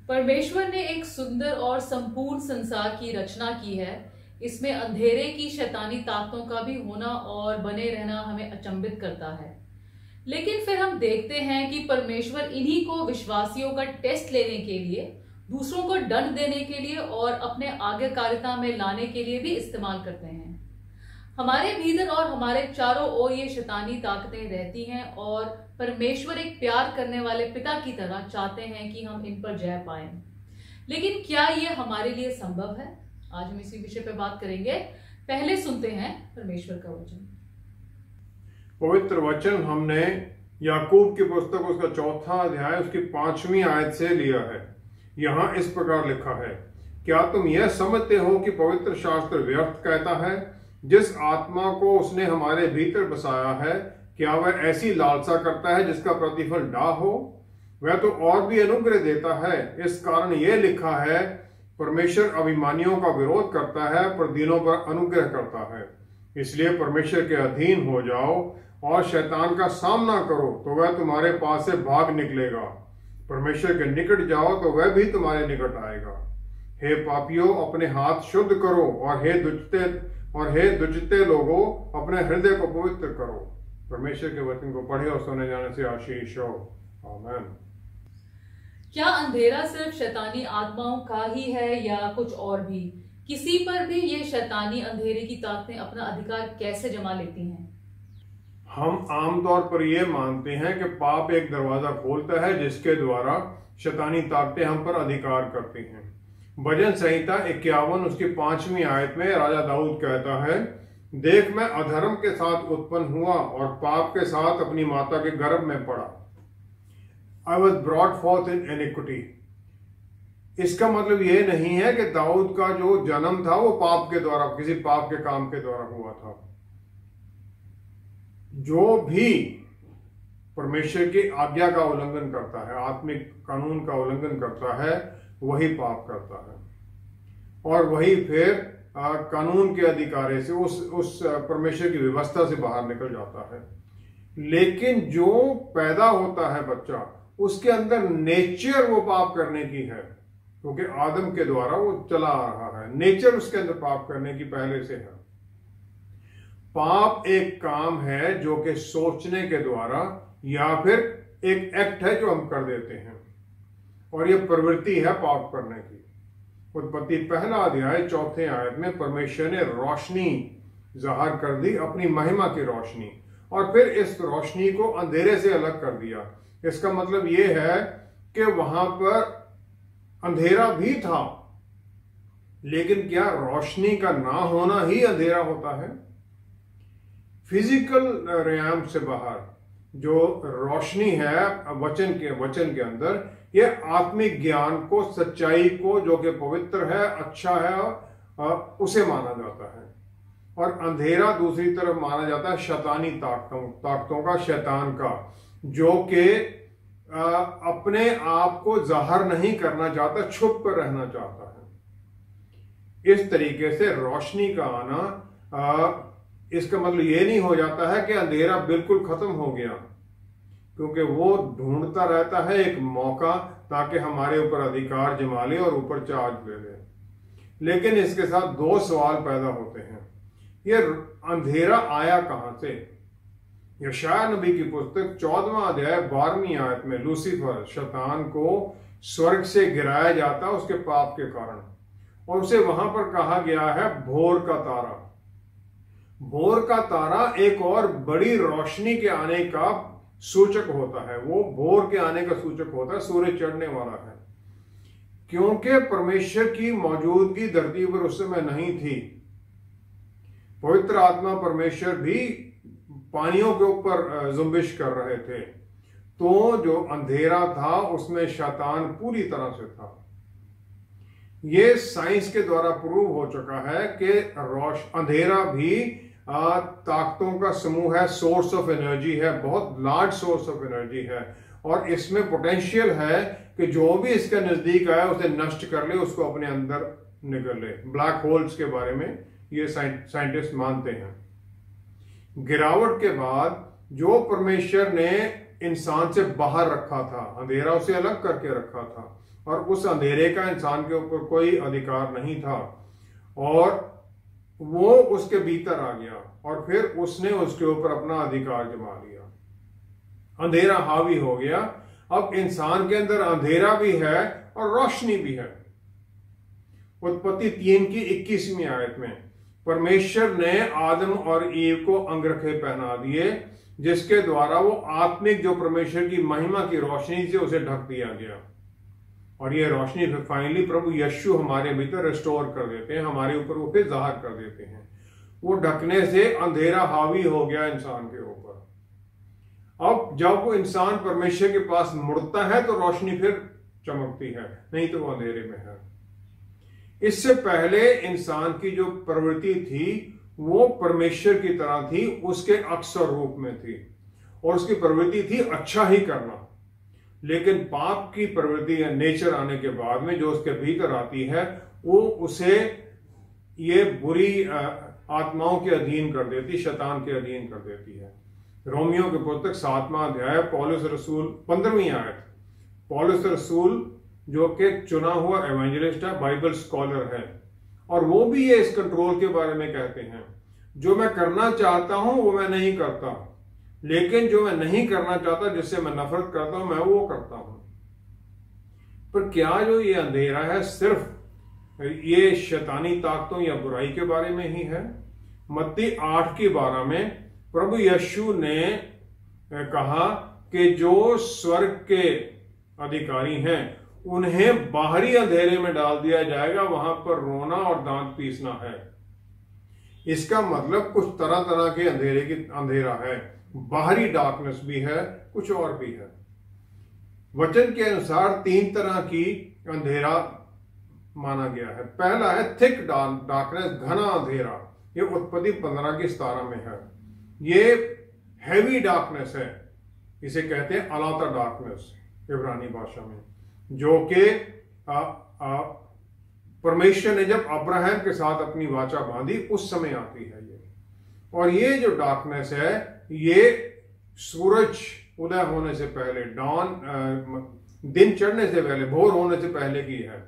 परमेश्वर ने एक सुंदर और संपूर्ण संसार की रचना की है। इसमें अंधेरे की शैतानी ताकतों का भी होना और बने रहना हमें अचंभित करता है। लेकिन फिर हम देखते हैं कि परमेश्वर इन्हीं को विश्वासियों का टेस्ट लेने के लिए, दूसरों को दंड देने के लिए और अपने आज्ञाकारिता में लाने के लिए भी इस्तेमाल करते हैं। हमारे भीतर और हमारे चारों ओर ये शैतानी ताकतें रहती हैं और परमेश्वर एक प्यार करने वाले पिता की तरह चाहते हैं कि हम इन पर जय पाएं। लेकिन क्या ये हमारे लिए संभव है? आज हम इसी विषय पर बात करेंगे। पहले सुनते हैं परमेश्वर का वचन। पवित्र वचन हमने याकूब की पुस्तक उसका 4वां अध्याय उसकी 5वीं आयत से लिया है। यहाँ इस प्रकार लिखा है, क्या तुम यह समझते हो कि पवित्र शास्त्र व्यर्थ कहता है? जिस आत्मा को उसने हमारे भीतर बसाया है, क्या वह ऐसी लालसा करता है जिसका प्रतिफल ना हो? वह तो और भी अनुग्रह देता है। इस कारण यह लिखा है, परमेश्वर अभिमानियों का विरोध करता है पर दीनों पर अनुग्रह करता है। इसलिए परमेश्वर के अधीन हो जाओ और शैतान का सामना करो तो वह तुम्हारे पास से भाग निकलेगा। परमेश्वर के निकट जाओ तो वह भी तुम्हारे निकट आएगा। हे पापियों, अपने हाथ शुद्ध करो और हे दुष्टते लोगों, अपने हृदय को पवित्र करो। परमेश्वर के वचन को पढ़े और सुने जाने से आशीष हो। आमीन। क्या अंधेरा सिर्फ शैतानी आत्माओं का ही है या कुछ और भी? किसी पर भी ये शैतानी अंधेरे की ताकतें अपना अधिकार कैसे जमा लेती हैं? हम आमतौर पर यह मानते हैं कि पाप एक दरवाजा खोलता है जिसके द्वारा शैतानी ताकतें हम पर अधिकार करती हैं। भजन संहिता 51 उसकी 5वीं आयत में राजा दाऊद कहता है, देख मैं अधर्म के साथ उत्पन्न हुआ और पाप के साथ अपनी माता के गर्भ में पड़ा। I was brought forth in iniquity। इसका मतलब यह नहीं है कि दाऊद का जो जन्म था वो पाप के द्वारा, किसी पाप के काम के द्वारा हुआ था। जो भी परमेश्वर की आज्ञा का उल्लंघन करता है, आत्मिक कानून का उल्लंघन करता है, वही पाप करता है और वही फिर कानून के अधिकार से उस परमेश्वर की व्यवस्था से बाहर निकल जाता है। लेकिन जो पैदा होता है बच्चा, उसके अंदर नेचर वो पाप करने की है, क्योंकि आदम के द्वारा वो चला आ रहा है। नेचर उसके अंदर पाप करने की पहले से है। पाप एक काम है जो कि सोचने के द्वारा या फिर एक एक्ट है जो हम कर देते हैं और ये प्रवृत्ति है पाप करने की। उत्पत्ति 1 अध्याय 4 आयत में परमेश्वर ने रोशनी जाहिर कर दी, अपनी महिमा की रोशनी, और फिर इस रोशनी को अंधेरे से अलग कर दिया। इसका मतलब यह है कि वहां पर अंधेरा भी था, लेकिन क्या रोशनी का ना होना ही अंधेरा होता है? फिजिकल रियाम से बाहर जो रोशनी है वचन के अंदर, यह आत्मिक ज्ञान को, सच्चाई को, जो कि पवित्र है, अच्छा है, उसे माना जाता है। और अंधेरा दूसरी तरफ माना जाता है शैतानी ताकतों का, शैतान का, जो कि अपने आप को जाहिर नहीं करना चाहता, छुप कर रहना चाहता है। इस तरीके से रोशनी का आना, इसका मतलब ये नहीं हो जाता है कि अंधेरा बिल्कुल खत्म हो गया, क्योंकि वो ढूंढता रहता है एक मौका ताकि हमारे ऊपर अधिकार जमा ले और ऊपर चार्ज ले ले। लेकिन इसके साथ 2 सवाल पैदा होते हैं। ये अंधेरा आया कहां से? यशायाह नबी की पुस्तक 14वां अध्याय 12वीं आयत में लूसीफर, शैतान को स्वर्ग से गिराया जाता उसके पाप के कारण, और उसे वहां पर कहा गया है भोर का तारा। भोर का तारा एक और बड़ी रोशनी के आने का सूचक होता है। वो भोर के आने का सूचक होता है, सूरज चढ़ने वाला है। क्योंकि परमेश्वर की मौजूदगी धरती पर उस समय नहीं थी। पवित्र आत्मा परमेश्वर भी पानियों के ऊपर जुम्बिश कर रहे थे, तो जो अंधेरा था उसमें शैतान पूरी तरह से था। यह साइंस के द्वारा प्रूव हो चुका है कि अंधेरा भी ताकतों का समूह है, सोर्स ऑफ एनर्जी है, बहुत लार्ज सोर्स ऑफ एनर्जी है, और इसमें पोटेंशियल है कि जो भी इसके नजदीक आए उसे नष्ट कर ले, उसको अपने अंदर निकल ले। ब्लैक होल्स के बारे में ये साइंटिस्ट मानते हैं। गिरावट के बाद जो परमेश्वर ने इंसान से बाहर रखा था, अंधेरा उसे अलग करके रखा था, और उस अंधेरे का इंसान के ऊपर कोई अधिकार नहीं था, और वो उसके भीतर आ गया और फिर उसने उसके ऊपर अपना अधिकार जमा लिया। अंधेरा हावी हो गया। अब इंसान के अंदर अंधेरा भी है और रोशनी भी है। उत्पत्ति 3 की 21वीं आयत में परमेश्वर ने आदम और ईव को अंगरखे पहना दिए, जिसके द्वारा वो आत्मिक जो परमेश्वर की महिमा की रोशनी से उसे ढक दिया गया। और ये रोशनी फिर फाइनली प्रभु यीशु हमारे भीतर रिस्टोर कर देते हैं, हमारे ऊपर वो फिर जाहिर कर देते हैं। वो ढकने से अंधेरा हावी हो गया इंसान के ऊपर। अब जब वो इंसान परमेश्वर के पास मुड़ता है तो रोशनी फिर चमकती है, नहीं तो वो अंधेरे में है। इससे पहले इंसान की जो प्रवृत्ति थी वो परमेश्वर की तरह थी, उसके अक्सर रूप में थी, और उसकी प्रवृत्ति थी अच्छा ही करना। लेकिन पाप की प्रवृत्ति या नेचर आने के बाद में जो उसके भीतर आती है, वो उसे ये बुरी आत्माओं के अधीन कर देती, शैतान के अधीन कर देती है। रोमियो के पुस्तक 7वां अध्याय पौलुस रसूल 15वीं आयत, पौलुस रसूल जो कि चुना हुआ एवेंजलिस्ट है, बाइबल स्कॉलर है, और वो भी ये इस कंट्रोल के बारे में कहते हैं, जो मैं करना चाहता हूं वो मैं नहीं करता, लेकिन जो मैं नहीं करना चाहता, जिससे मैं नफरत करता हूं, मैं वो करता हूं। पर क्या जो ये अंधेरा है सिर्फ ये शैतानी ताकतों या बुराई के बारे में ही है? मत्ती 8 की 12 में प्रभु यीशु ने कहा कि जो स्वर्ग के अधिकारी हैं उन्हें बाहरी अंधेरे में डाल दिया जाएगा, वहां पर रोना और दांत पीसना है। इसका मतलब कुछ तरह तरह के अंधेरा है, बाहरी डार्कनेस भी है, कुछ और भी है। वचन के अनुसार 3 तरह की अंधेरा माना गया है। पहला है थिक डार्कनेस, घना अंधेरा, ये उत्पत्ति 15 की 17 में है। ये हैवी डार्कनेस है, इसे कहते हैं अलाता डार्कनेस इब्रानी भाषा में, जो कि परमेश्वर ने जब अब्राहम के साथ अपनी वाचा बांधी उस समय आती है ये। और ये जो डार्कनेस है ये सूरज उदय होने से पहले, दिन चढ़ने से पहले, भोर होने से पहले की है।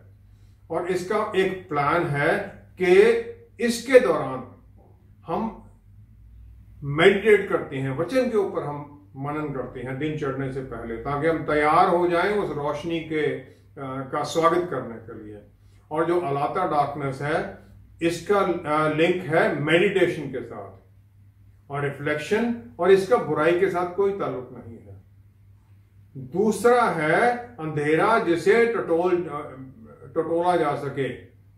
और इसका एक प्लान है कि इसके दौरान हम मेडिटेट करते हैं, वचन के ऊपर हम मनन करते हैं दिन चढ़ने से पहले, ताकि हम तैयार हो जाएं उस रोशनी का स्वागत करने के लिए। और जो अलाता डार्कनेस है इसका लिंक है मेडिटेशन के साथ और रिफ्लेक्शन, और इसका बुराई के साथ कोई ताल्लुक नहीं है। दूसरा है अंधेरा जिसे टटोला जा सके,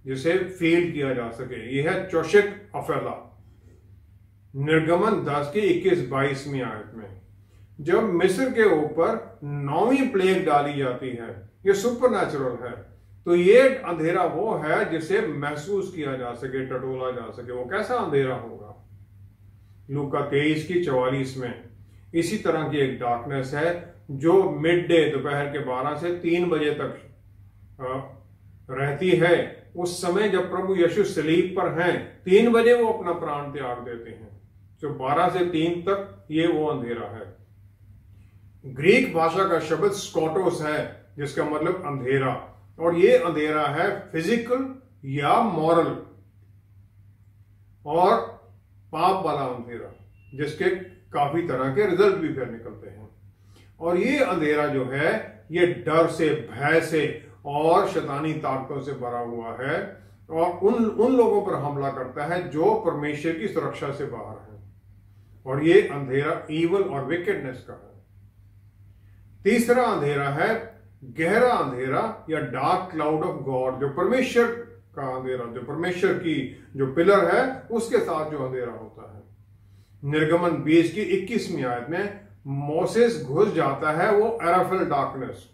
जिसे फील किया जा सके, यह है चौशिक अफेला। निर्गमन 10 की 21-22वीं आयत में जब मिस्र के ऊपर 9वीं प्लेग डाली जाती है, ये सुपरनैचुरल है, तो ये अंधेरा वो है जिसे महसूस किया जा सके, टटोला जा सके। वो कैसा अंधेरा होगा? लूका 23 की 44 में इसी तरह की एक डार्कनेस है जो मिड डे, दोपहर के 12 से 3 बजे तक रहती है। उस समय जब प्रभु यीशु सलीब पर हैं, 3 बजे वो अपना प्राण त्याग देते हैं। जो 12 से 3 तक ये वो अंधेरा है। ग्रीक भाषा का शब्द स्कॉटोस है, जिसका मतलब अंधेरा, और ये अंधेरा है फिजिकल या मॉरल और पाप वाला अंधेरा, जिसके काफी तरह के रिजल्ट भी फिर निकलते हैं। और ये अंधेरा जो है ये डर से, भय से और शैतानी ताकतों से भरा हुआ है, और उन लोगों पर हमला करता है जो परमेश्वर की सुरक्षा से बाहर है। और ये अंधेरा ईवल और विकेडनेस का है। तीसरा अंधेरा है गहरा अंधेरा या डार्क क्लाउड ऑफ गॉड, जो परमेश्वर का अंधेरा, जो परमेश्वर की जो पिलर है उसके साथ जो अंधेरा होता है। निर्गमन 20 की 21वीं आयत में मोसेस घुस जाता है वो एराफिल डार्कनेस,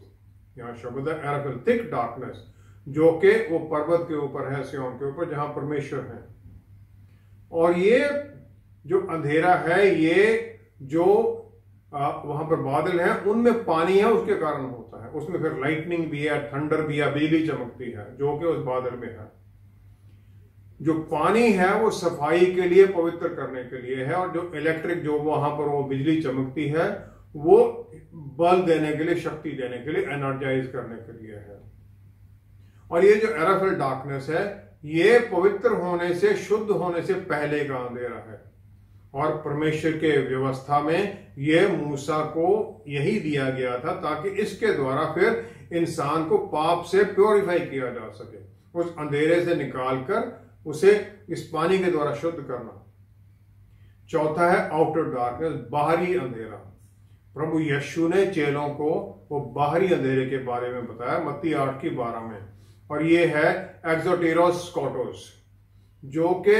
यहां शब्द है एराफिल, थिक डार्कनेस, जो कि वो पर्वत के ऊपर है, सिय्योन के ऊपर, जहां परमेश्वर है। और ये जो अंधेरा है, ये जो वहां पर बादल है उनमें पानी है, उसके कारण होता है। उसमें फिर लाइटनिंग भी है, थंडर भी है, बिजली चमकती है, जो कि उस बादल में है। जो पानी है वो सफाई के लिए, पवित्र करने के लिए है, और जो इलेक्ट्रिक, जो वहां पर वो बिजली चमकती है, वो बल देने के लिए, शक्ति देने के लिए, एनर्जाइज करने के लिए है। और ये जो एराफिल डार्कनेस है, ये पवित्र होने से, शुद्ध होने से पहले का अंधेरा है। और परमेश्वर के व्यवस्था में ये मूसा को यही दिया गया था ताकि इसके द्वारा फिर इंसान को पाप से प्योरीफाई किया जा सके, उस अंधेरे से निकालकर उसे इस पानी के द्वारा शुद्ध करना। चौथा है आउटर डार्कनेस, बाहरी अंधेरा। प्रभु यीशु ने चेलों को वो बाहरी अंधेरे के बारे में बताया मत्ती 8:12 में, और ये है एक्सोटेरोस स्कॉटोस, जो कि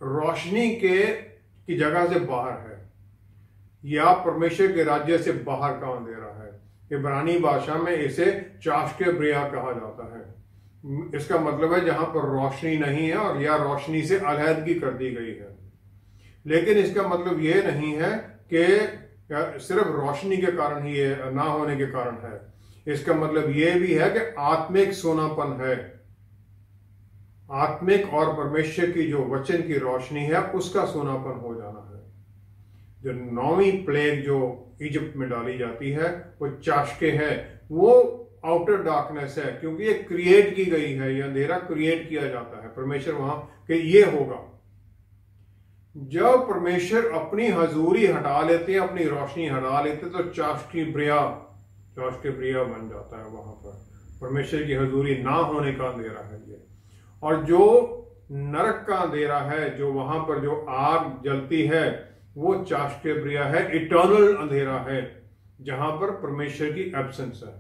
रोशनी की जगह से बाहर है, या परमेश्वर के राज्य से बाहर का अंधेरा है। इब्रानी भाषा में इसे चाशके ब्रिया कहा जाता है। इसका मतलब है जहां पर रोशनी नहीं है और या रोशनी से अलहदगी कर दी गई है। लेकिन इसका मतलब ये नहीं है कि सिर्फ रोशनी के कारण ही ये ना होने के कारण है। इसका मतलब ये भी है कि आत्मिक सोनापन है, आत्मिक और परमेश्वर की जो वचन की रोशनी है उसका सोनापन हो जाना है। जो 9वीं प्लेग जो इजिप्ट में डाली जाती है वो चाशके है, वो आउटर डार्कनेस है, क्योंकि ये क्रिएट की गई है, ये अंधेरा क्रिएट किया जाता है परमेश्वर वहां कि ये होगा। जब परमेश्वर अपनी हजूरी हटा लेते हैं, अपनी रोशनी हटा लेते हैं, तो चाशके ब्रिया बन जाता है। वहां पर परमेश्वर की हजूरी ना होने का अंधेरा है ये। और जो नरक का अंधेरा है, जो वहां पर जो आग जलती है, वो चाशके ब्रिया है, इटर्नल अंधेरा है, जहां पर परमेश्वर की एब्सेंस है।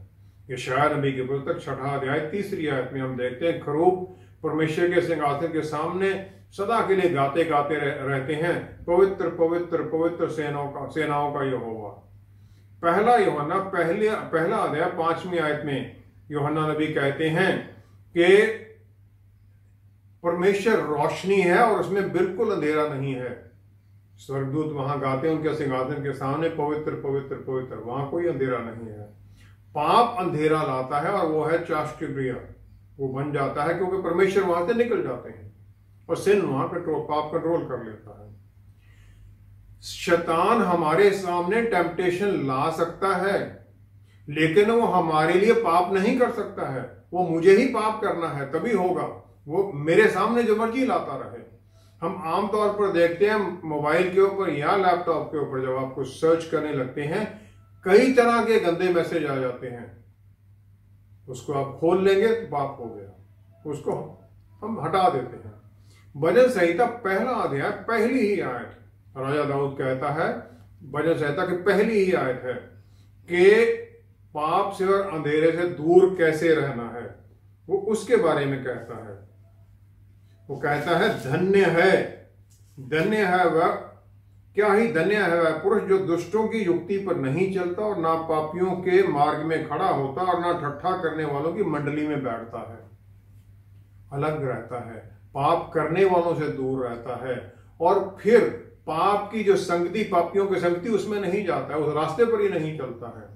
यशायाह नबी के पुस्तक 6 अध्याय 3 आयत में हम देखते हैं, खरूब परमेश्वर के सिंहासन के सामने सदा के लिए गाते गाते रहते हैं, पवित्र पवित्र पवित्र सेनाओं का यहोवा। पहला यूहन्ना पहला अध्याय 5वीं आयत में यूहन्ना नबी कहते हैं कि परमेश्वर रोशनी है और उसमें बिल्कुल अंधेरा नहीं है। स्वर्गदूत वहां गाते हैं उनके सिंहासन के सामने, पवित्र पवित्र पवित्र, वहां कोई अंधेरा नहीं है। पाप अंधेरा लाता है और वो है चाशके ब्रिया, वो बन जाता है क्योंकि परमेश्वर वहां से निकल जाते हैं और सिन वहां पाप कंट्रोल कर लेता है। शैतान हमारे सामने टेम्पटेशन ला सकता है, लेकिन वो हमारे लिए पाप नहीं कर सकता है। वो मुझे ही पाप करना है तभी होगा, वो मेरे सामने जो मर्जी लाता रहे। हम आमतौर पर देखते हैं मोबाइल के ऊपर या लैपटॉप के ऊपर, जब आप कुछ सर्च करने लगते हैं, कई तरह के गंदे मैसेज आ जाते हैं। उसको आप खोल लेंगे तो पाप हो गया, उसको हम हटा देते हैं। भजन संहिता 1 अध्याय पहली ही आयत, राजा दाऊद कहता है, भजन संहिता की पहली ही आयत है कि पाप से और अंधेरे से दूर कैसे रहना है, वो उसके बारे में कहता है। वो कहता है, धन्य है वह, क्या ही धन्य है वह पुरुष जो दुष्टों की युक्ति पर नहीं चलता और ना पापियों के मार्ग में खड़ा होता और ना ठट्ठा करने वालों की मंडली में बैठता है। अलग रहता है, पाप करने वालों से दूर रहता है, और फिर पाप की जो संगति, पापियों की संगति, उसमें नहीं जाता है, उस रास्ते पर ही नहीं चलता है।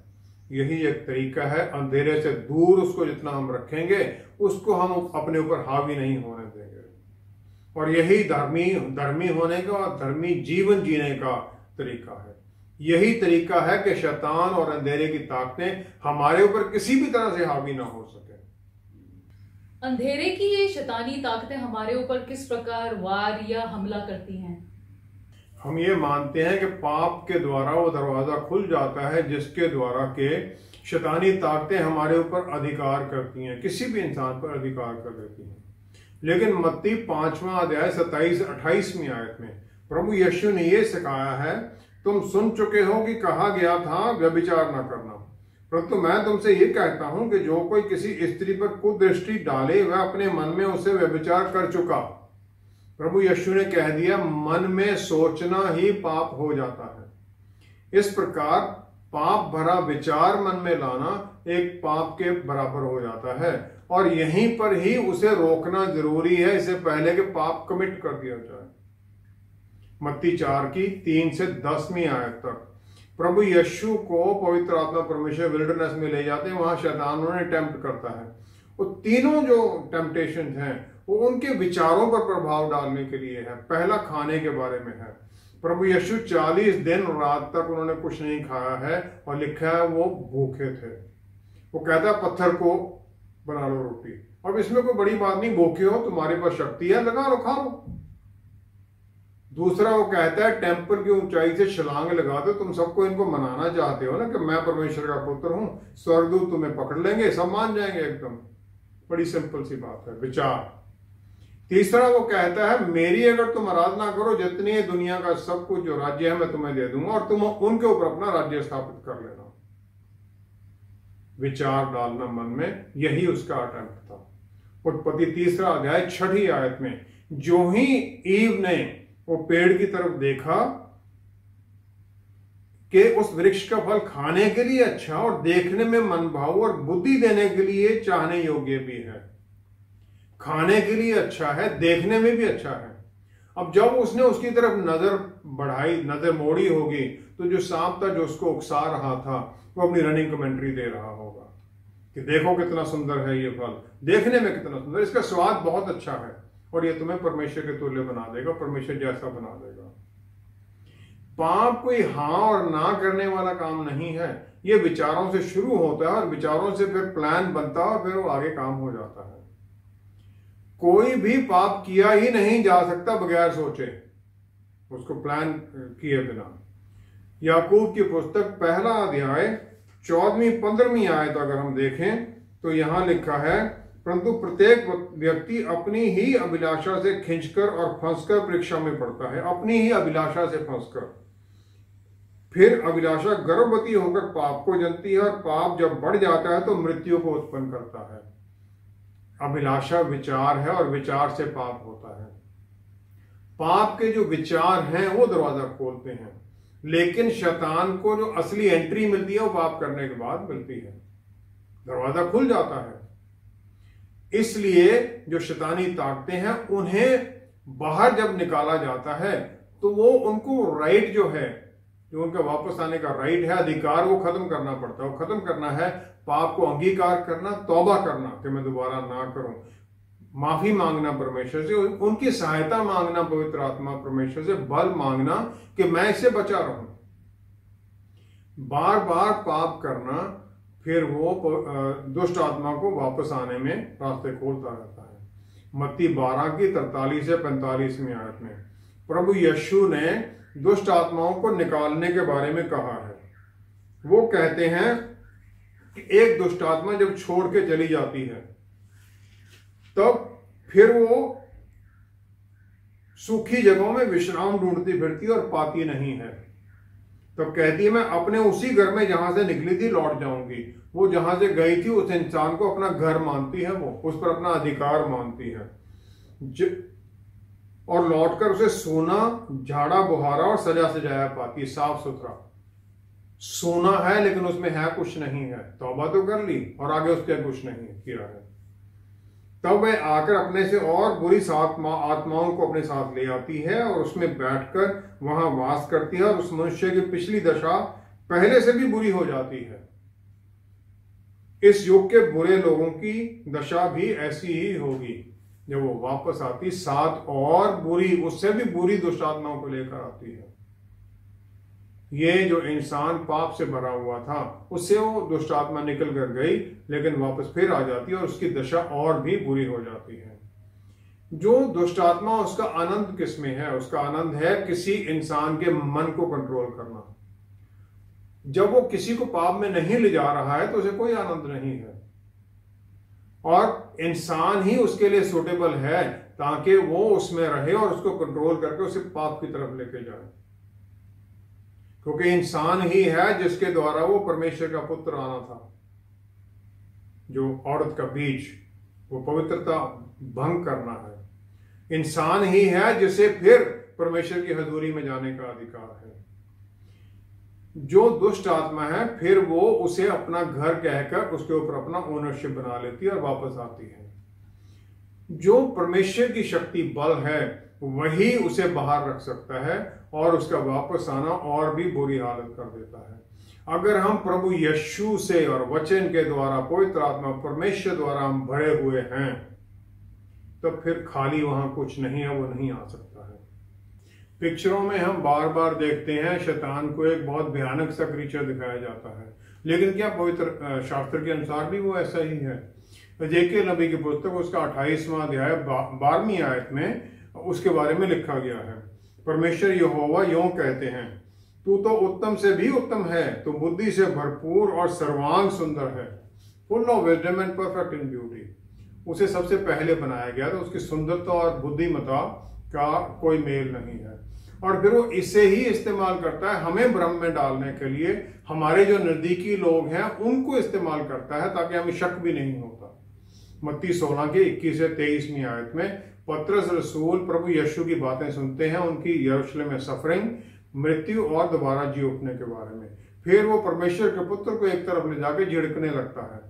यही एक तरीका है, अंधेरे से दूर उसको जितना हम रखेंगे, उसको हम अपने ऊपर हावी नहीं होने देंगे। और यही धर्मी होने का और धर्मी जीवन जीने का तरीका है। यही तरीका है कि शैतान और अंधेरे की ताकतें हमारे ऊपर किसी भी तरह से हावी ना हो सके। अंधेरे की ये शैतानी ताकतें हमारे ऊपर किस प्रकार वार या हमला करती हैं? हम ये मानते हैं कि पाप के द्वारा वो दरवाजा खुल जाता है जिसके द्वारा के शैतानी ताकतें हमारे ऊपर अधिकार करती हैं, किसी भी इंसान पर अधिकार कर देती हैं। लेकिन मत्ती 5वां अध्याय 27-28वीं आयत में प्रभु यीशु ने यह सिखाया है, तुम सुन चुके हो कि कहा गया था व्यभिचार न करना, परंतु मैं तुमसे ये कहता हूं कि जो कोई किसी स्त्री पर कुदृष्टि डाले वह अपने मन में उसे व्यभिचार कर चुका। प्रभु यीशु ने कह दिया, मन में सोचना ही पाप हो जाता है। इस प्रकार पाप भरा विचार मन में लाना एक पाप के बराबर हो जाता है, और यहीं पर ही उसे रोकना जरूरी है, इससे पहले कि पाप कमिट कर दिया जाए। मत्ती 4:3 से 10वीं आयत तक प्रभु यीशु को पवित्र आत्मा परमेश्वर विल्डरनेस में ले जाते हैं, वहां शैतान उन्हें टेम्प्ट करता है। वो तीनों जो टेम्पटेशन हैं वो उनके विचारों पर प्रभाव डालने के लिए है। पहला खाने के बारे में है। प्रभु यीशु 40 दिन रात तक उन्होंने कुछ नहीं खाया है, और लिखा है वो भूखे थे। वो कहता है पत्थर को बना लो रोटी, अब इसमें कोई बड़ी बात नहीं, भूखे हो, तुम्हारे पास शक्ति है, लगा लो, खा लो। दूसरा वो कहता है टेम्पल की ऊंचाई से छलांग लगा दो। तुम सबको इनको मनाना चाहते हो ना कि मैं परमेश्वर का पुत्र हूं, स्वर्गदूत तुम्हें पकड़ लेंगे, सब मान जाएंगे एकदम। बड़ी सिंपल सी बात है, विचार। तीसरा वो कहता है मेरी अगर तुम आराधना करो, जितनी दुनिया का सब कुछ जो राज्य है मैं तुम्हें दे दूंगा और तुम उनके ऊपर अपना राज्य स्थापित कर लेना। विचार डालना मन में, यही उसका अटेम्प्ट था। उत्पत्ति 3 अध्याय 6 आयत में जो ही ईव ने वो पेड़ की तरफ देखा कि उस वृक्ष का फल खाने के लिए अच्छा और देखने में मनभाऊ और बुद्धि देने के लिए चाहने योग्य भी है, खाने के लिए अच्छा है, देखने में भी अच्छा है। अब जब उसने उसकी तरफ नजर बढ़ाई, नजर मोड़ी होगी, तो जो सांप था जो उसको उकसा रहा था वो अपनी रनिंग कमेंट्री दे रहा होगा कि देखो कितना सुंदर है ये फल, देखने में कितना सुंदर, इसका स्वाद बहुत अच्छा है और ये तुम्हें परमेश्वर के तुल्य बना देगा, परमेश्वर जैसा बना देगा। पाप कोई हाँ और ना करने वाला काम नहीं है, ये विचारों से शुरू होता है और विचारों से फिर प्लान बनता है और फिर वो आगे काम हो जाता है। कोई भी पाप किया ही नहीं जा सकता बगैर सोचे, उसको प्लान किए बिना। याकूब की पुस्तक 1 अध्याय 14-15 आयत अगर हम देखें तो यहां लिखा है, परंतु प्रत्येक व्यक्ति अपनी ही अभिलाषा से खींचकर और फंसकर परीक्षा में पड़ता है, अपनी ही अभिलाषा से फंसकर। फिर अभिलाषा गर्भवती होकर पाप को जनती है और पाप जब बढ़ जाता है तो मृत्यु को उत्पन्न करता है। अभिलाषा विचार है और विचार से पाप होता है। पाप के जो विचार हैं वो दरवाजा खोलते हैं, लेकिन शैतान को जो असली एंट्री मिलती है वो पाप करने के बाद मिलती है, दरवाजा खुल जाता है। इसलिए जो शैतानी ताकतें हैं उन्हें बाहर जब निकाला जाता है तो वो उनको राइट जो है, जो उनका वापस आने का राइट है, अधिकार, वो खत्म करना पड़ता है। वो खत्म करना है पाप को अंगीकार करना, तौबा करना कि मैं दोबारा ना करूं, माफी मांगना परमेश्वर से, उनकी सहायता मांगना पवित्र आत्मा परमेश्वर से, बल मांगना कि मैं इससे बचा रहूं। बार बार पाप करना फिर वो दुष्ट आत्मा को वापस आने में रास्ते खोलता रहता है। मत्ती 12:43 से 45 आयत में प्रभु यीशु ने दुष्ट आत्माओं को निकालने के बारे में कहा है। वो कहते हैं कि एक दुष्ट आत्मा जब छोड़ के चली जाती है तब फिर वो सूखी जगहों में विश्राम ढूंढती फिरती और पाती नहीं है। तब कहती है मैं अपने उसी घर में जहां से निकली थी लौट जाऊंगी। वो जहां से गई थी उस इंसान को अपना घर मानती है, वो उस पर अपना अधिकार मानती है और लौटकर उसे सोना, झाड़ा बुहारा और सजा सजाया पाती, साफ सुथरा। सोना है लेकिन उसमें है कुछ नहीं है, तौबा तो कर ली और आगे उसके कुछ नहीं किया है। तब वह आकर अपने से और बुरी आत्माओं को अपने साथ ले आती है और उसमें बैठकर वहां वास करती है और उस मनुष्य की पिछली दशा पहले से भी बुरी हो जाती है। इस युग के बुरे लोगों की दशा भी ऐसी ही होगी। जब वो वापस आती 7 और बुरी, उससे भी बुरी दुष्ट आत्माओं को लेकर आती है। ये जो इंसान पाप से भरा हुआ था उससे वो दुष्ट आत्मा निकल कर गई, लेकिन वापस फिर आ जाती है और उसकी दशा और भी बुरी हो जाती है। जो दुष्ट आत्मा, उसका आनंद किसमें है? उसका आनंद है किसी इंसान के मन को कंट्रोल करना। जब वो किसी को पाप में नहीं ले जा रहा है तो उसे कोई आनंद नहीं है और इंसान ही उसके लिए सूटेबल है ताकि वो उसमें रहे और उसको कंट्रोल करके उसे पाप की तरफ लेके जाए, क्योंकि इंसान ही है जिसके द्वारा वो परमेश्वर का पुत्र आना था। जो औरत का बीज, वो पवित्रता भंग करना है। इंसान ही है जिसे फिर परमेश्वर की हजूरी में जाने का अधिकार है। जो दुष्ट आत्मा है फिर वो उसे अपना घर कहकर उसके ऊपर अपना ओनरशिप बना लेती है और वापस आती है। जो परमेश्वर की शक्ति बल है वही उसे बाहर रख सकता है और उसका वापस आना और भी बुरी हालत कर देता है। अगर हम प्रभु यीशु से और वचन के द्वारा, पवित्र आत्मा परमेश्वर द्वारा हम भरे हुए हैं, तो फिर खाली वहां कुछ नहीं है, वो नहीं आ सकता है। पिक्चरों में हम बार बार देखते हैं शैतान को एक बहुत भयानक सा क्रीचर दिखाया जाता है, लेकिन क्या पवित्र शास्त्र के अनुसार भी वो ऐसा ही है? यजेकियेल नबी की पुस्तक उसका 28वां अध्याय 12वीं आयत में उसके बारे में लिखा गया है। परमेश्वर यहोवा यूं कहते हैं, तू तो उत्तम से भी उत्तम है, तू बुद्धि से भरपूर और सर्वांग सुंदर है, full of wisdom and perfect in beauty. उसे सबसे पहले बनाया गया था, उसकी सुंदरता और बुद्धिमता का कोई मेल नहीं है, और फिर वो इसे ही इस्तेमाल करता है हमें भ्रम में डालने के लिए। हमारे जो नजदीकी लोग हैं उनको इस्तेमाल करता है ताकि हमें शक भी नहीं होता। मत्ती 16 के 21 से 23वीं आयत में पतरस रसूल प्रभु यीशु की बातें सुनते हैं, उनकी यरूशलेम में सफरिंग, मृत्यु और दोबारा जी उठने के बारे में। फिर वो परमेश्वर के पुत्र को एक तरफ ले जाके झिड़कने लगता है।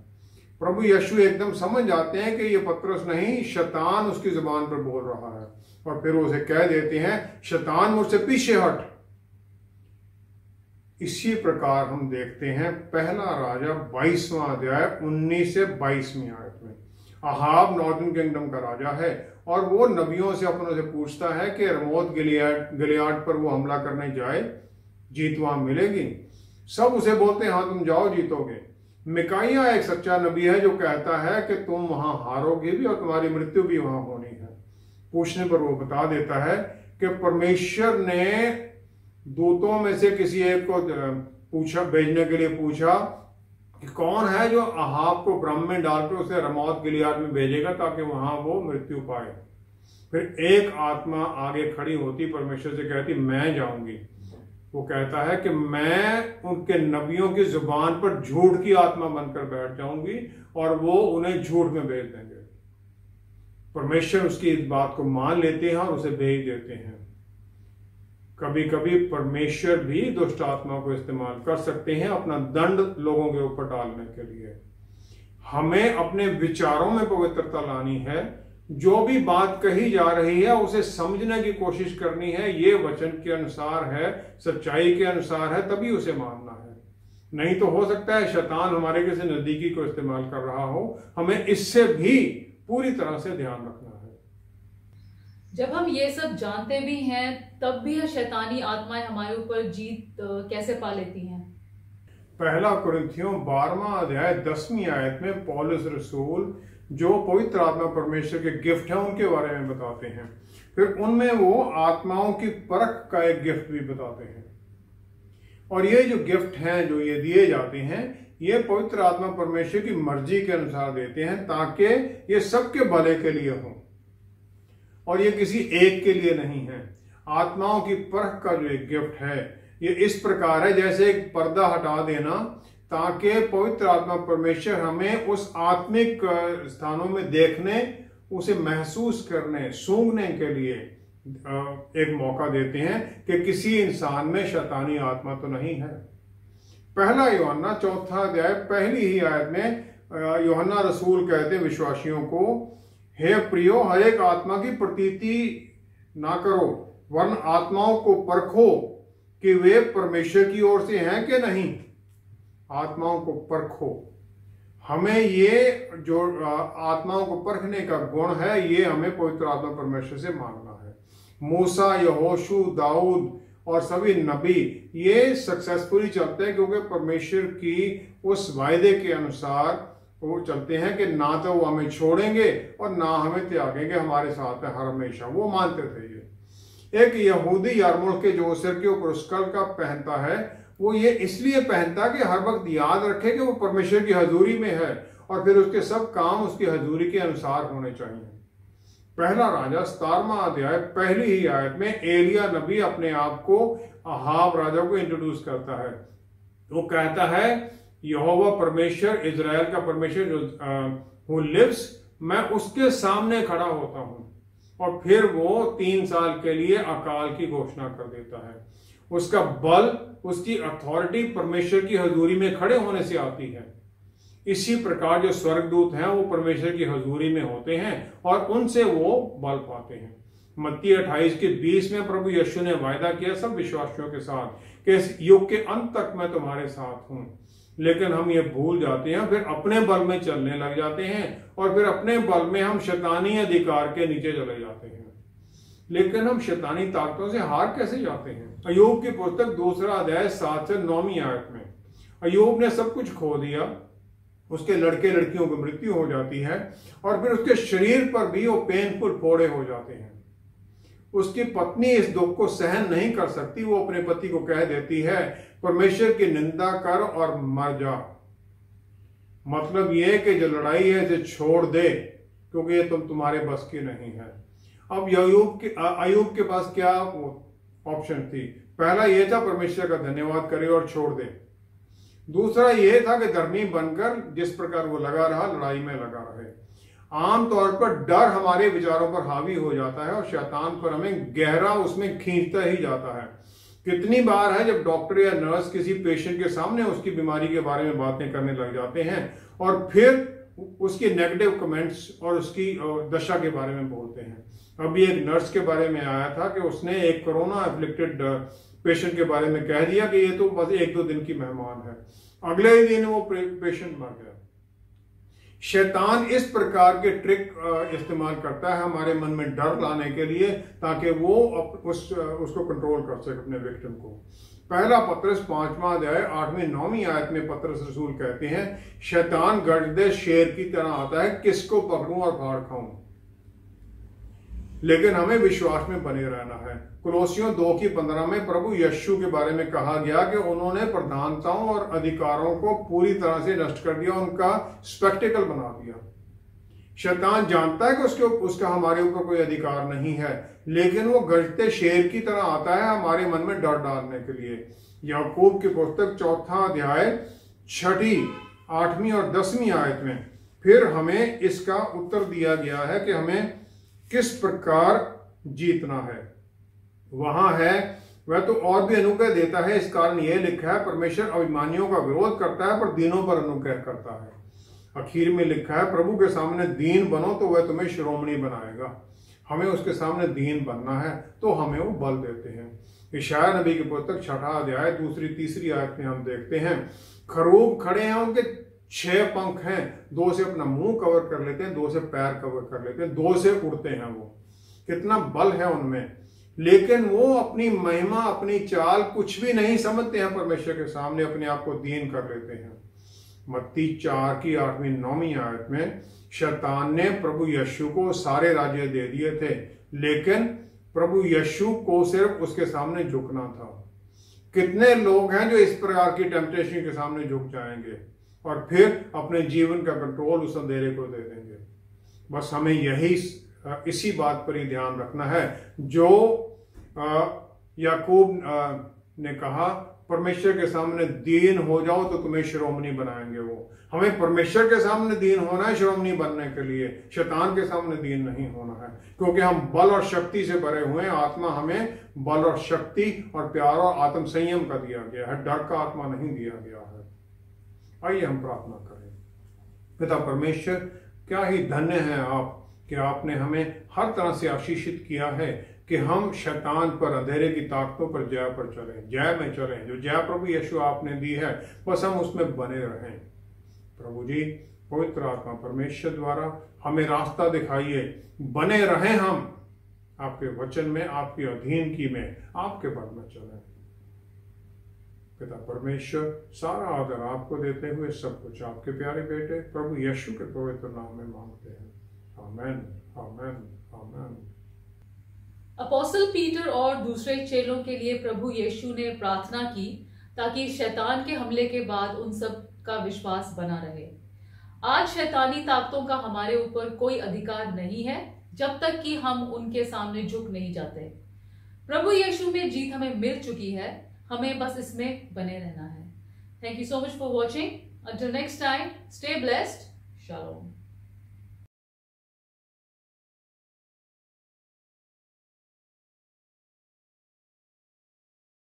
प्रभु यीशु एकदम समझ जाते हैं कि ये पतरस नहीं, शैतान उसकी जुबान पर बोल रहा है, और फिर उसे कह देते हैं, शैतान मुझसे पीछे हट। इसी प्रकार हम देखते हैं पहला राजा 22वां अध्याय 19 से 22वीं आयत में। अहाब नॉर्दर्न किंगडम का राजा है, और वो नबियों से अपनों से पूछता है कि रमोत गिलियाद पर वो हमला करने जाए, जीत वहां मिलेगी? सब उसे बोलते हैं, हाँ तुम जाओ, जीतोगे। मिकाइया एक सच्चा नबी है जो कहता है कि तुम वहां हारोगे भी और तुम्हारी मृत्यु भी वहां होनी है। पूछने पर वो बता देता है कि परमेश्वर ने दूतों में से किसी एक को भेजने के लिए पूछा कि कौन है जो अहाब को भ्रम में डालकर उसे रमोत गिलियाद में भेजेगा ताकि वहां वो मृत्यु पाए। फिर एक आत्मा आगे खड़ी होती, परमेश्वर से कहती, मैं जाऊंगी। वो कहता है कि मैं उनके नबियों की जुबान पर झूठ की आत्मा बनकर बैठ जाऊंगी और वो उन्हें झूठ में भेज देंगे। परमेश्वर उसकी इस बात को मान लेते हैं और उसे भेज देते हैं। कभी कभी परमेश्वर भी दुष्ट आत्मा को इस्तेमाल कर सकते हैं अपना दंड लोगों के ऊपर डालने के लिए। हमें अपने विचारों में पवित्रता लानी है। जो भी बात कही जा रही है उसे समझने की कोशिश करनी है, ये वचन के अनुसार है, सच्चाई के अनुसार है, तभी उसे मानना है। नहीं तो हो सकता है शैतान हमारे किसी नजदीकी को इस्तेमाल कर रहा हो। हमें इससे भी पूरी तरह से ध्यान रखना है। जब हम ये सब जानते भी हैं तब भी यह शैतानी आत्माएं हमारे ऊपर जीत कैसे पा लेती हैं? पहला कुरिन्थियों 12वां अध्याय 10वीं आयत में पौलुस रसूल जो पवित्र आत्मा परमेश्वर के गिफ्ट हैं उनके बारे में बताते हैं। फिर उनमें वो आत्माओं की परख का एक गिफ्ट भी बताते हैं। और ये जो गिफ्ट हैं जो ये दिए जाते हैं, ये पवित्र आत्मा परमेश्वर की मर्जी के अनुसार देते हैं ताकि ये सबके भले के लिए हो और ये किसी एक के लिए नहीं है। आत्माओं की परख का जो एक गिफ्ट है ये इस प्रकार है जैसे एक पर्दा हटा देना ताकि पवित्र आत्मा परमेश्वर हमें उस आत्मिक स्थानों में देखने, उसे महसूस करने, सूंघने के लिए एक मौका देते हैं कि किसी इंसान में शैतानी आत्मा तो नहीं है। पहला यूहन्ना 4 अध्याय पहली ही आयत में यूहन्ना रसूल कहते विश्वासियों को, हे प्रियो, हर एक आत्मा की प्रतीति ना करो, वरन आत्माओं को परखो कि वे परमेश्वर की ओर से हैं कि नहीं। आत्माओं को परखो। हमें ये जो आत्माओं को परखने का गुण है ये हमें पवित्र आत्मा परमेश्वर से मांगना है। मूसा, यहोशू, दाऊद और सभी नबी ये सक्सेसफुली चलते हैं क्योंकि परमेश्वर की उस वायदे के अनुसार वो चलते हैं कि ना तो वो हमें छोड़ेंगे और ना हमें त्यागेंगे, हमारे साथ है हर हमेशा। वो मानते थे ये। एक यहूदी यारमुल के जो सिर के ऊपर स्कल का पहनता है वो ये इसलिए पहनता कि हर वक्त याद रखे कि वो परमेश्वर की हजूरी में है और फिर उसके सब काम उसकी हजूरी के अनुसार होने चाहिए। पहला राजा 17वां अध्याय पहली ही आयत में एलिया नबी अपने आप को अहाब राजा को इंट्रोड्यूस करता है। वो कहता है, यहोवा परमेश्वर, इजराइल का परमेश्वर जो हु लिव्स, मैं उसके सामने खड़ा होता हूं। और फिर वो 3 साल के लिए अकाल की घोषणा कर देता है। उसका बल, उसकी अथॉरिटी परमेश्वर की हजूरी में खड़े होने से आती है। इसी प्रकार जो स्वर्गदूत हैं वो परमेश्वर की हजूरी में होते हैं और उनसे वो बल पाते हैं। मत्ती 28 के 20 में प्रभु यीशु ने वायदा किया सब विश्वासियों के साथ कि इस युग के अंत तक मैं तुम्हारे साथ हूं। लेकिन हम ये भूल जाते हैं, फिर अपने बल में चलने लग जाते हैं और फिर अपने बल में हम शैतानी अधिकार के नीचे चले जाते हैं। लेकिन हम शैतानी ताकतों से हार कैसे जाते हैं? अय्यूब की पुस्तक 2 अध्याय 7 से 9वीं आयत में अय्यूब ने सब कुछ खो दिया, उसके लड़के लड़कियों की मृत्यु हो जाती है और फिर उसके शरीर पर भी वो पेनफुल फोड़े हो जाते हैं। उसकी पत्नी इस दुख को सहन नहीं कर सकती, वो अपने पति को कह देती है परमेश्वर की निंदा कर और मर जा। मतलब ये कि जो लड़ाई है इसे छोड़ दे, क्योंकि ये तुम्हारे बस की नहीं है। अब अय्यूब के पास क्या ऑप्शन थी? पहला ये था परमेश्वर का धन्यवाद करे और छोड़ दे। दूसरा ये था कि धर्मी बनकर जिस प्रकार वो लगा रहा, लड़ाई में लगा रहे। आमतौर पर डर हमारे विचारों पर हावी हो जाता है और शैतान पर हमें गहरा उसमें खींचता ही जाता है। कितनी बार है जब डॉक्टर या नर्स किसी पेशेंट के सामने उसकी बीमारी के बारे में बातें करने लग जाते हैं और फिर उसके नेगेटिव कमेंट्स और उसकी दशा के बारे में बोलते हैं। अभी एक नर्स के बारे में आया था कि उसने एक कोरोना एफ्लिक्टेड पेशेंट के बारे में कह दिया कि ये तो बस 1-2 दिन की मेहमान है। अगले ही दिन वो पेशेंट मर गया। शैतान इस प्रकार के ट्रिक इस्तेमाल करता है हमारे मन में डर लाने के लिए, ताकि वो उसको कंट्रोल कर सके अपने विक्टिम को। पहला पत्रस 5वां अध्याय 8वीं-9वीं आयत में पत्रस रसूल कहते हैं, शैतान गर्दे शेर की तरह आता है, किसको पकड़ूं और फाड़ खाऊं। लेकिन हमें विश्वास में बने रहना है। कुलोसियों 2:15 में प्रभु यीशु के बारे में कहा गया कि उन्होंने प्रधानताओं और अधिकारों को पूरी तरह से नष्ट कर दिया, उनका स्पेक्टिकल बना दिया। शैतान जानता है कि उसका हमारे ऊपर कोई अधिकार नहीं है, लेकिन वो गरजते शेर की तरह आता है हमारे मन में डर डालने के लिए। याकूब की पुस्तक 4 अध्याय 6, 8वीं और 10वीं आयत में फिर हमें इसका उत्तर दिया गया है कि हमें किस प्रकार जीतना है। वहां है, वह तो और भी अनुग्रह देता है, इस कारण यह लिखा है, परमेश्वर अभिमानियों का विरोध करता है पर दीनों पर अनुग्रह करता है। आखिर में लिखा है, प्रभु के सामने दीन बनो तो वह तुम्हें शिरोमणि बनाएगा। हमें उसके सामने दीन बनना है तो हमें वो बल देते हैं। यशायाह नबी की पुस्तक 6 अध्याय 2-3 आयत में हम देखते हैं, खरूब खड़े हैं, उनके 6 पंख हैं, 2 से अपना मुंह कवर कर लेते हैं, 2 से पैर कवर कर लेते हैं, 2 से उड़ते हैं। वो कितना बल है उनमें, लेकिन वो अपनी महिमा, अपनी चाल कुछ भी नहीं समझते हैं। परमेश्वर के सामने अपने आप को दीन कर लेते हैं। मत्ती 4:8-9 आयत में शैतान ने प्रभु यीशु को सारे राज्य दे दिए थे, लेकिन प्रभु यीशु को सिर्फ उसके सामने झुकना था। कितने लोग हैं जो इस प्रकार की टेम्पटेशन के सामने झुक जाएंगे और फिर अपने जीवन का कंट्रोल उस अंधेरे को दे देंगे। बस हमें इसी बात पर ही ध्यान रखना है जो याकूब ने कहा, परमेश्वर के सामने दीन हो जाओ तो तुम्हें शिरोमणि बनाएंगे वो। हमें परमेश्वर के सामने दीन होना है शिरोमणि बनने के लिए, शैतान के सामने दीन नहीं होना है, क्योंकि हम बल और शक्ति से भरे हुए हैं। आत्मा हमें बल और शक्ति और प्यार और आत्म संयम का दिया गया है, डर का आत्मा नहीं दिया गया है। आइए हम प्रार्थना करें। पिता परमेश्वर, क्या ही धन्य है आप कि आपने हमें हर तरह से आशीषित किया है कि हम शैतान पर, अंधेरे की ताकतों पर जय पर चलें, जय में चलें। जो जय प्रभु यीशु आपने दी है बस हम उसमें बने रहें। प्रभु जी, पवित्र आत्मा परमेश्वर द्वारा हमें रास्ता दिखाइए, बने रहें हम आपके वचन में, आपकी अधीनगी में, आपके पद में चलें। पिता परमेश्वर, सारा आदर आपको देते हुए सब कुछ आपके प्यारे बेटे प्रभु यीशु के पवित्र नाम में मांगते हैं। आमेन, आमेन, आमेन। अपोस्टल पीटर और दूसरे चेलों के लिए प्रभु यीशु ने प्रार्थना की ताकि शैतान के हमले के बाद उन सब का विश्वास बना रहे। आज शैतानी ताकतों का हमारे ऊपर कोई अधिकार नहीं है जब तक कि हम उनके सामने झुक नहीं जाते। प्रभु यीशु में जीत हमें मिल चुकी है, हमें बस इसमें बने रहना है। Thank you so much for watching. Until next time, stay blessed. Shalom.